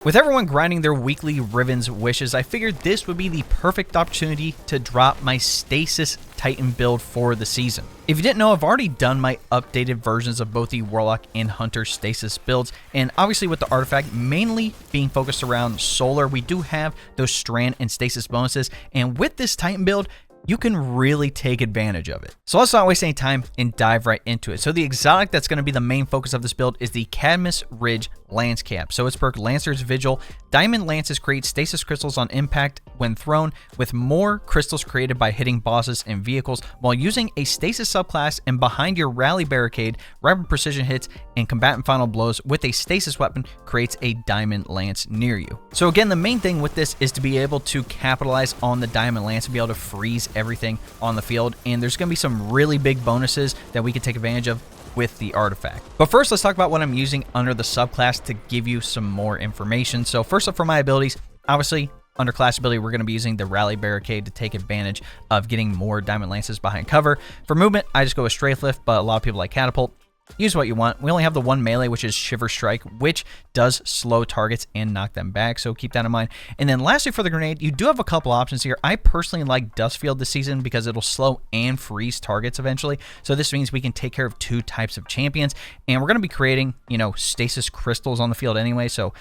With everyone grinding their weekly Riven's wishes, I figured this would be the perfect opportunity to drop my Stasis Titan build for the season. If you didn't know, I've already done my updated versions of both the Warlock and Hunter Stasis builds, and obviously with the artifact mainly being focused around Solar, we do have those Strand and Stasis bonuses, and with this Titan build, you can really take advantage of it. So let's not waste any time and dive right into it. So the exotic that's going to be the main focus of this build is the Cadmus Ridge Lancecap. So it's perk Lancer's Vigil. Diamond Lances create stasis crystals on impact when thrown, with more crystals created by hitting bosses and vehicles while using a stasis subclass, and behind your rally barricade, rapid precision hits and combatant final blows with a stasis weapon creates a diamond lance near you. So again, the main thing with this is to be able to capitalize on the diamond lance and be able to freeze everything on the field, and there's going to be some really big bonuses that we can take advantage of with the artifact. But first, let's talk about what I'm using under the subclass to give you some more information. So first up, for my abilities, obviously under class ability, we're going to be using the Rally Barricade to take advantage of getting more Diamond Lances behind cover. For movement, I just go with Strafe Lift, but a lot of people like Catapult. Use what you want. We only have the one melee, which is Shiver Strike, which does slow targets and knock them back, so keep that in mind. And then lastly, for the grenade, you do have a couple options here. I personally like Dustfield this season because it'll slow and freeze targets eventually. So this means we can take care of two types of champions, and we're going to be creating, stasis crystals on the field anyway, so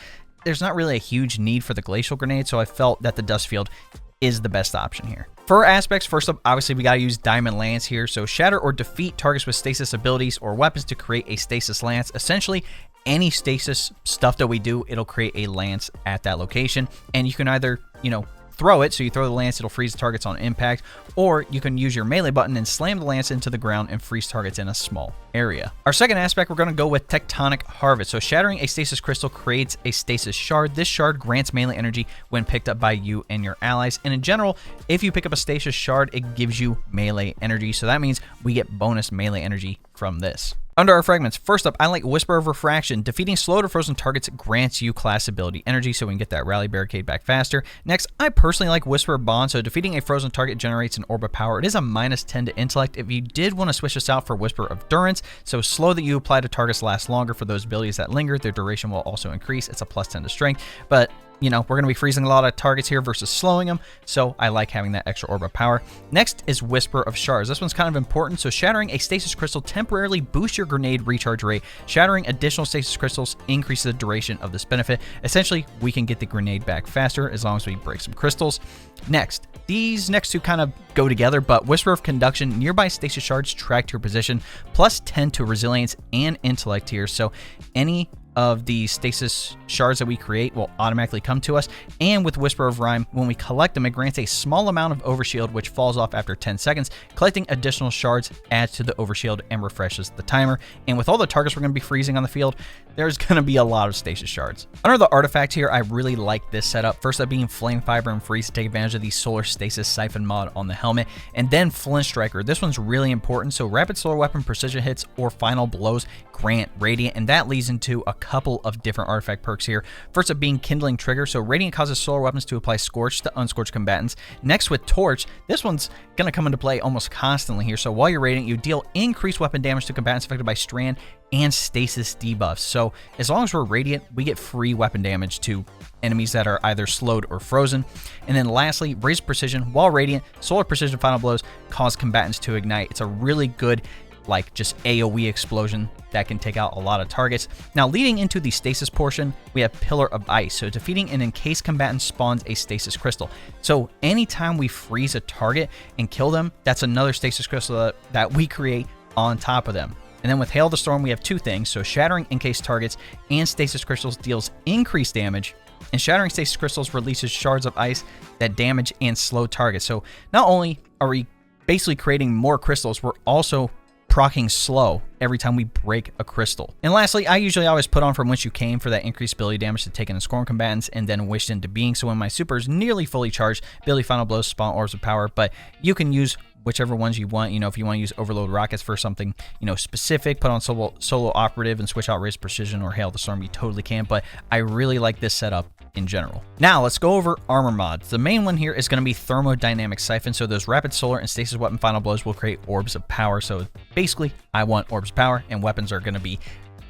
there's not really a huge need for the Glacial Grenade, so I felt that the Dustfield is the best option here. For aspects, first up, obviously we got to use Diamond Lance here. So shatter or defeat targets with stasis abilities or weapons to create a stasis lance. Essentially, any stasis stuff that we do, it'll create a lance at that location. And you can either, throw it, so you throw the lance, it'll freeze the targets on impact, or you can use your melee button and slam the lance into the ground and freeze targets in a small area. Our second aspect, we're going to go with Tectonic Harvest. So shattering a stasis crystal creates a stasis shard. This shard grants melee energy when picked up by you and your allies, and in general, if you pick up a stasis shard, it gives you melee energy, so that means we get bonus melee energy from this. Under our fragments, first up, I like Whisper of Refraction. Defeating slowed or frozen targets grants you class ability energy, so we can get that Rally Barricade back faster. Next, I personally like Whisper of Bond. So defeating a frozen target generates an orb of power. It is a -10 to intellect. If you did want to switch this out for Whisper of Durance, so slow that you apply to targets lasts longer. For those abilities that linger, their duration will also increase. It's a +10 to strength, but we're going to be freezing a lot of targets here versus slowing them, so I like having that extra orb of power. Next is Whisper of Shards. This one's kind of important. So shattering a stasis crystal temporarily boosts your grenade recharge rate. Shattering additional stasis crystals increases the duration of this benefit. Essentially, we can get the grenade back faster as long as we break some crystals. Next, these next two kind of go together, but Whisper of Conduction, nearby stasis shards track to your position, +10 to resilience and intellect here. So any of the stasis shards that we create will automatically come to us, and with Whisper of Rhyme, when we collect them, it grants a small amount of overshield, which falls off after 10 seconds. Collecting additional shards adds to the overshield and refreshes the timer, and with all the targets we're going to be freezing on the field, there's going to be a lot of stasis shards. Under the artifact here, I really like this setup. First up being Flame Fiber and Freeze to take advantage of the Solar Stasis Siphon mod on the helmet, and then Flint Striker. This one's really important, so rapid solar weapon precision hits or final blows grant Radiant, and that leads into a couple of different artifact perks here. First up being Kindling Trigger, so Radiant causes solar weapons to apply Scorch to unscorched combatants. Next with Torch, this one's going to come into play almost constantly here, so while you're Radiant, you deal increased weapon damage to combatants affected by Strand and Stasis debuffs. So as long as we're Radiant, we get free weapon damage to enemies that are either slowed or frozen. And then lastly, Raise Precision. While Radiant, Solar Precision final blows cause combatants to ignite. It's a really good just AoE explosion that can take out a lot of targets. Now, leading into the stasis portion, we have Pillar of Ice. So defeating an encased combatant spawns a stasis crystal. So anytime we freeze a target and kill them, that's another stasis crystal that we create on top of them. And then with Hail the Storm, we have two things. So shattering encased targets and stasis crystals deals increased damage, and shattering stasis crystals releases shards of ice that damage and slow targets. So not only are we basically creating more crystals, we're also proccing slow every time we break a crystal. And lastly, I usually always put on From Whence You Came for that increased ability damage to take in and scorn combatants, and then Wished into Being. So when my super is nearly fully charged, ability final blows spawn orbs of power, but you can use whichever ones you want. If you want to use Overload Rockets for something, specific, put on Solo Operative and switch out Raise Precision or Hail the Storm, you totally can, but I really like this setup in general. Now, let's go over armor mods. The main one here is going to be Thermodynamic Siphon, so those rapid solar and stasis weapon final blows will create orbs of power. So basically, I want orbs of power, and weapons are going to be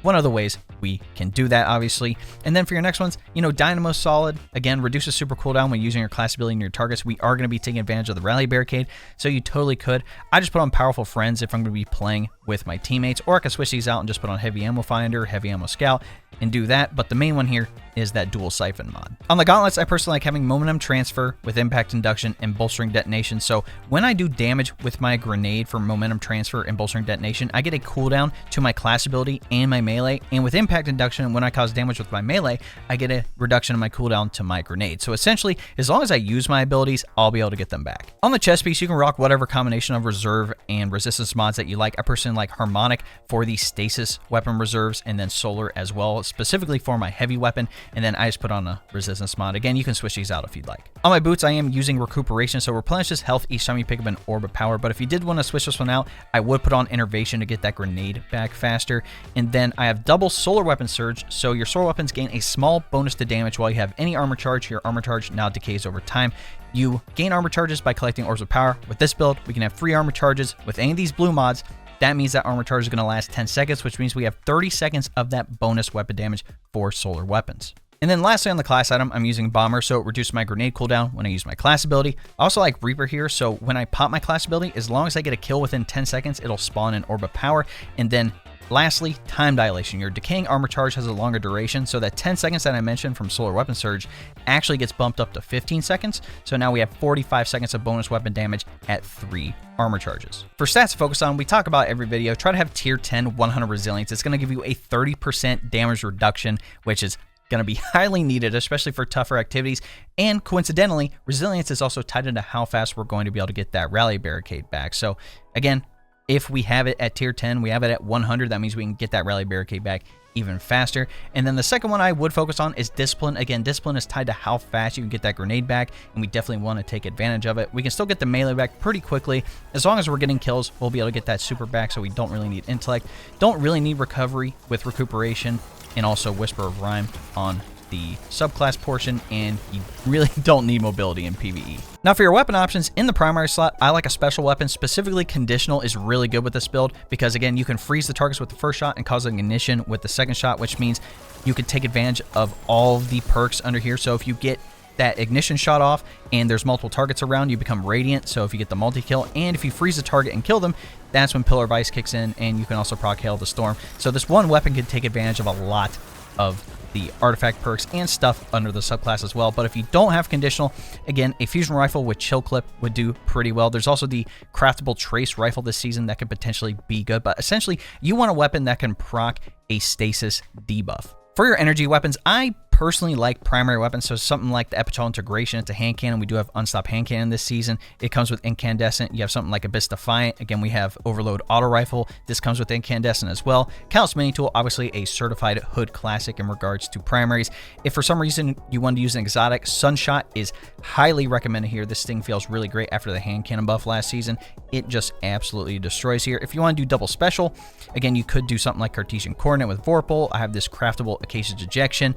one of the ways we can do that, obviously. And then for your next ones, you know, Dynamo Solid, again, reduces super cooldown when using your class ability in your targets. We are going to be taking advantage of the Rally Barricade, so you totally could. I just put on Powerful Friends if I'm going to be playing with my teammates, or I can switch these out and just put on Heavy Ammo Finder, Heavy Ammo Scout, and do that. But the main one here is that Dual Siphon mod. On the gauntlets, I personally like having Momentum Transfer with Impact Induction and Bolstering Detonation. So when I do damage with my grenade for Momentum Transfer and Bolstering Detonation, I get a cooldown to my class ability and my melee. And with Impact Induction, when I cause damage with my melee, I get a reduction in my cooldown to my grenade. So essentially, as long as I use my abilities, I'll be able to get them back. On the chest piece, you can rock whatever combination of reserve and resistance mods that you like. I personally like Harmonic for the Stasis weapon reserves, and then Solar as well, specifically for my heavy weapon. And then I just put on a resistance mod. Again, you can switch these out if you'd like. On my boots, I am using Recuperation, so replenishes health each time you pick up an Orb of Power. But if you did want to switch this one out, I would put on Innervation to get that grenade back faster. And then I have double Solar Weapon Surge, so your solar weapons gain a small bonus to damage while you have any armor charge. Your armor charge now decays over time. You gain armor charges by collecting Orbs of Power. With this build, we can have free armor charges with any of these blue mods. That means that armor charge is going to last 10 seconds, which means we have 30 seconds of that bonus weapon damage for solar weapons. And then lastly on the class item, I'm using Bomber, so it reduces my grenade cooldown when I use my class ability. I also like Reaper here, so when I pop my class ability, as long as I get a kill within 10 seconds, it'll spawn an Orb of Power. And then lastly, Time Dilation. Your decaying armor charge has a longer duration, so that 10 seconds that I mentioned from Solar Weapon Surge actually gets bumped up to 15 seconds. So now we have 45 seconds of bonus weapon damage at 3 armor charges. For stats to focus on, we talk about every video, try to have tier 10 100 resilience. It's going to give you a 30% damage reduction, which is going to be highly needed, especially for tougher activities. And coincidentally, resilience is also tied into how fast we're going to be able to get that Rally Barricade back. So again, if we have it at tier 10, we have it at 100, that means we can get that Rally Barricade back even faster. And then the second one I would focus on is Discipline. Again, Discipline is tied to how fast you can get that grenade back, and we definitely want to take advantage of it. We can still get the melee back pretty quickly. As long as we're getting kills, we'll be able to get that super back, so we don't really need intellect. Don't really need recovery with recuperation, and also Whisper of Rhyme on the subclass portion, and you really don't need mobility in PvE. Now for your weapon options, in the primary slot, I like a special weapon. Specifically, Conditional is really good with this build because, again, you can freeze the targets with the first shot and cause an ignition with the second shot, which means you can take advantage of all the perks under here. So if you get that ignition shot off and there's multiple targets around, you become Radiant. So if you get the multi-kill, and if you freeze the target and kill them, that's when Pillar of Ice kicks in, and you can also proc Hail the Storm. So this one weapon can take advantage of a lot of the artifact perks and stuff under the subclass as well. But if you don't have Conditional, again, a fusion rifle with Chill Clip would do pretty well. There's also the craftable Trace rifle this season that could potentially be good, but essentially you want a weapon that can proc a stasis debuff. For your energy weapons, I personally like primary weapons, so something like the Epitral Integration. It's a hand cannon. We do have Unstop hand cannon this season. It comes with Incandescent. You have something like Abyss Defiant. Again, we have Overload Auto Rifle. This comes with Incandescent as well. Callous Mini Tool, obviously a certified hood classic in regards to primaries. If for some reason you want to use an exotic, Sunshot is highly recommended here. This thing feels really great after the hand cannon buff last season. It just absolutely destroys here. If you want to do double special, again, you could do something like Cartesian Coordinate with Vorpal. I have this craftable Acacia's Ejection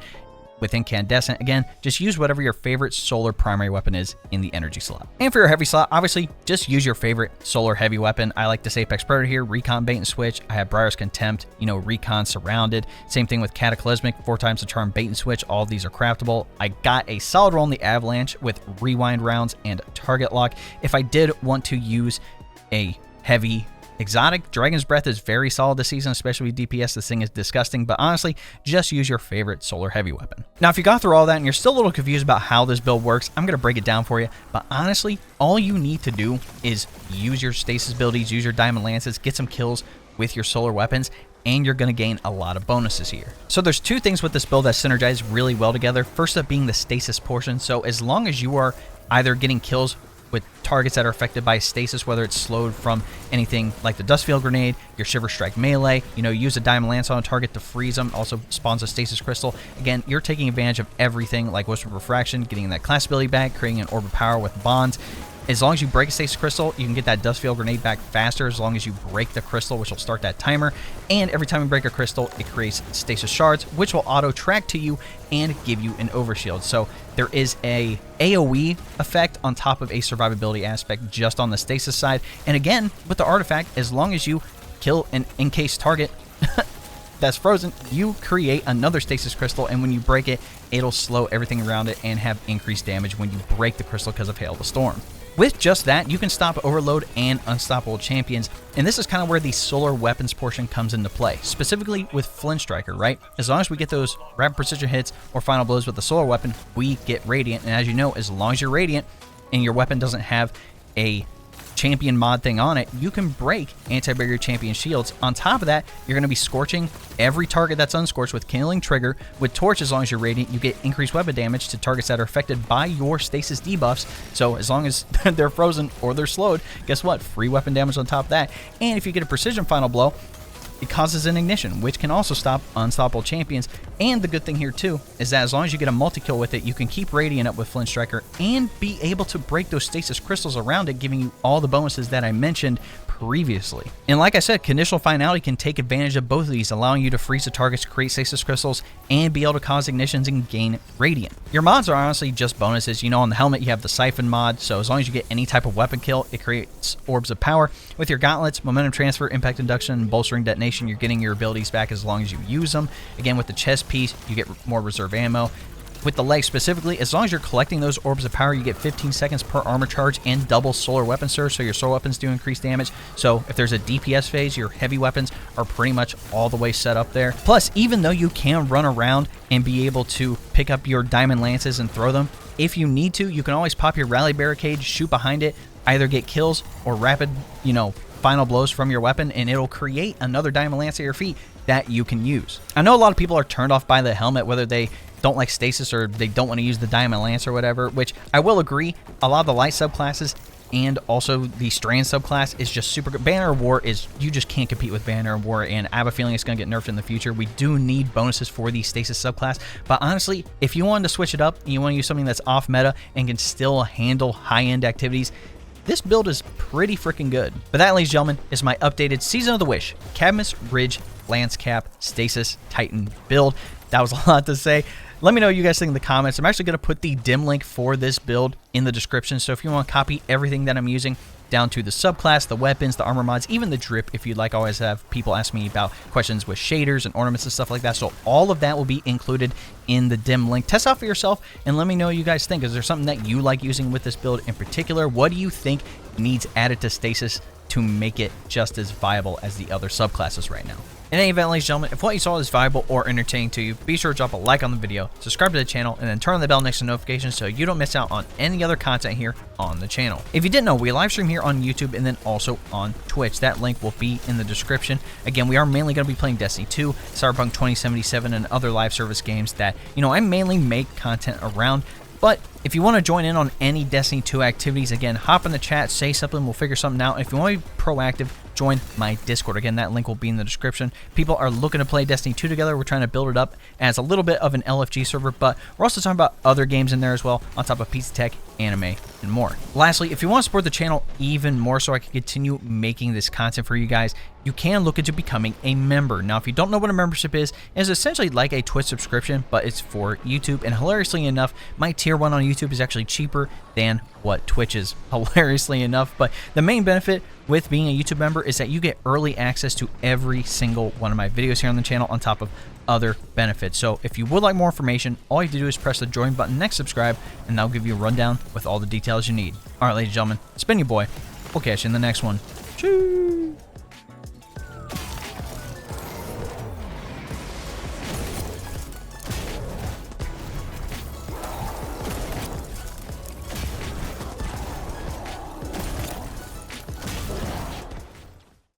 with Incandescent. Again, just use whatever your favorite solar primary weapon is in the energy slot. And for your heavy slot, obviously, just use your favorite solar heavy weapon. I like this Apex Predator here, Recon Bait and Switch. I have Briar's Contempt, you know, Recon Surrounded. Same thing with Cataclysmic, 4 times the charm Bait and Switch. All of these are craftable. I got a solid roll in the Avalanche with Rewind rounds and Target Lock. If I did want to use a heavy exotic, Dragon's Breath is very solid this season, especially with DPS. This thing is disgusting, but honestly, just use your favorite solar heavy weapon. Now, if you got through all that and you're still a little confused about how this build works, I'm going to break it down for you, but honestly, all you need to do is use your stasis abilities, use your Diamond Lances, get some kills with your solar weapons, and you're going to gain a lot of bonuses here. So there's 2 things with this build that synergize really well together. First up being the stasis portion. So as long as you are either getting kills with targets that are affected by stasis, whether it's slowed from anything like the Dustfield Grenade, your Shiver Strike melee, you know, use a Diamond Lance on a target to freeze them, also spawns a Stasis Crystal. Again, you're taking advantage of everything like Whisper of Refraction, getting that class ability back, creating an Orb of Power with Bonds. As long as you break a Stasis Crystal, you can get that Dustfield Grenade back faster as long as you break the crystal, which will start that timer. And every time you break a crystal, it creates Stasis Shards, which will auto-track to you and give you an Overshield. So there is a AoE effect on top of a survivability aspect just on the Stasis side. And again, with the artifact, as long as you kill an in-case target, that's frozen, you create another stasis crystal, and when you break it, it'll slow everything around it and have increased damage when you break the crystal because of Hail the Storm. With just that, you can stop Overload and Unstoppable Champions, and this is kind of where the solar weapons portion comes into play, specifically with Flint Striker, right? As long as we get those rapid precision hits or final blows with the solar weapon, we get Radiant, and as you know, as long as you're Radiant and your weapon doesn't have a champion mod thing on it, you can break anti-barrier champion shields. On top of that, you're going to be scorching every target that's unscorched with Kindling Trigger. With Torch, as long as you're Radiant, you get increased weapon damage to targets that are affected by your stasis debuffs. So as long as they're frozen or they're slowed, guess what? Free weapon damage on top of that. And if you get a precision final blow, it causes an ignition, which can also stop unstoppable champions. And the good thing here too is that as long as you get a multi-kill with it, you can keep Radiant up with Flint Striker and be able to break those stasis crystals around it, giving you all the bonuses that I mentioned previously. And like I said, Conditional Finality can take advantage of both of these, allowing you to freeze the targets, create stasis crystals, and be able to cause ignitions and gain Radiant. Your mods are honestly just bonuses. You know, on the helmet you have the Siphon mod, so as long as you get any type of weapon kill, it creates Orbs of Power. With your gauntlets, Momentum Transfer, Impact Induction, and Bolstering Detonation, you're getting your abilities back as long as you use them. Again, with the chest piece, you get more reserve ammo. With the legs specifically, as long as you're collecting those Orbs of Power, you get 15 seconds per armor charge and double solar weapon surge, so your solar weapons do increase damage. So if there's a DPS phase, your heavy weapons are pretty much all the way set up there. Plus, even though you can run around and be able to pick up your diamond lances and throw them, if you need to, you can always pop your rally barricade, shoot behind it, either get kills or rapid, final blows from your weapon, and it'll create another diamond lance at your feet that you can use. I know a lot of people are turned off by the helmet, whether they don't like stasis or they don't want to use the diamond lance or whatever, which I will agree, a lot of the light subclasses and also the strand subclass is just super good. Banner of War is, you just can't compete with Banner of War, and I have a feeling it's going to get nerfed in the future. We do need bonuses for the stasis subclass, but honestly, if you wanted to switch it up and you want to use something that's off meta and can still handle high-end activities, this build is pretty freaking good. But that, ladies and gentlemen, is my updated Season of the Wish Cadmus Ridge Lancecap Stasis Titan build. That was a lot to say. Let me know what you guys think in the comments. I'm actually going to put the dim link for this build in the description, so if you want to copy everything that I'm using, down to the subclass, the weapons, the armor mods, even the drip, if you'd like. I always have people ask me about questions with shaders and ornaments and stuff like that, so all of that will be included in the dim link. Test out for yourself and let me know what you guys think. Is there something that you like using with this build in particular? What do you think needs added to Stasis to make it just as viable as the other subclasses right now? In any event, ladies and gentlemen, if what you saw is valuable or entertaining to you, be sure to drop a like on the video, subscribe to the channel, and then turn on the bell next to notifications so you don't miss out on any other content here on the channel. If you didn't know, we live stream here on YouTube and then also on Twitch. That link will be in the description. Again, we are mainly going to be playing Destiny 2, Cyberpunk 2077, and other live service games that, I mainly make content around. But if you want to join in on any Destiny 2 activities, again, hop in the chat, say something, we'll figure something out. And if you want to be proactive, join my Discord. Again, that link will be in the description. People are looking to play Destiny 2 together. We're trying to build it up as a little bit of an LFG server, but we're also talking about other games in there as well, on top of pizza tech, anime, and more. Lastly, if you want to support the channel even more so I can continue making this content for you guys, you can look into becoming a member. Now, if you don't know what a membership is, it's essentially like a Twitch subscription, but it's for YouTube. And hilariously enough, my tier 1 on YouTube is actually cheaper than what Twitch is, hilariously enough. But the main benefit with being a YouTube member is that you get early access to every single one of my videos here on the channel, on top of other benefits. So if you would like more information, all you have to do is press the join button next subscribe, and that'll give you a rundown with all the details you need. All right, ladies and gentlemen, it's been your boy. We'll catch you in the next one. Cheers.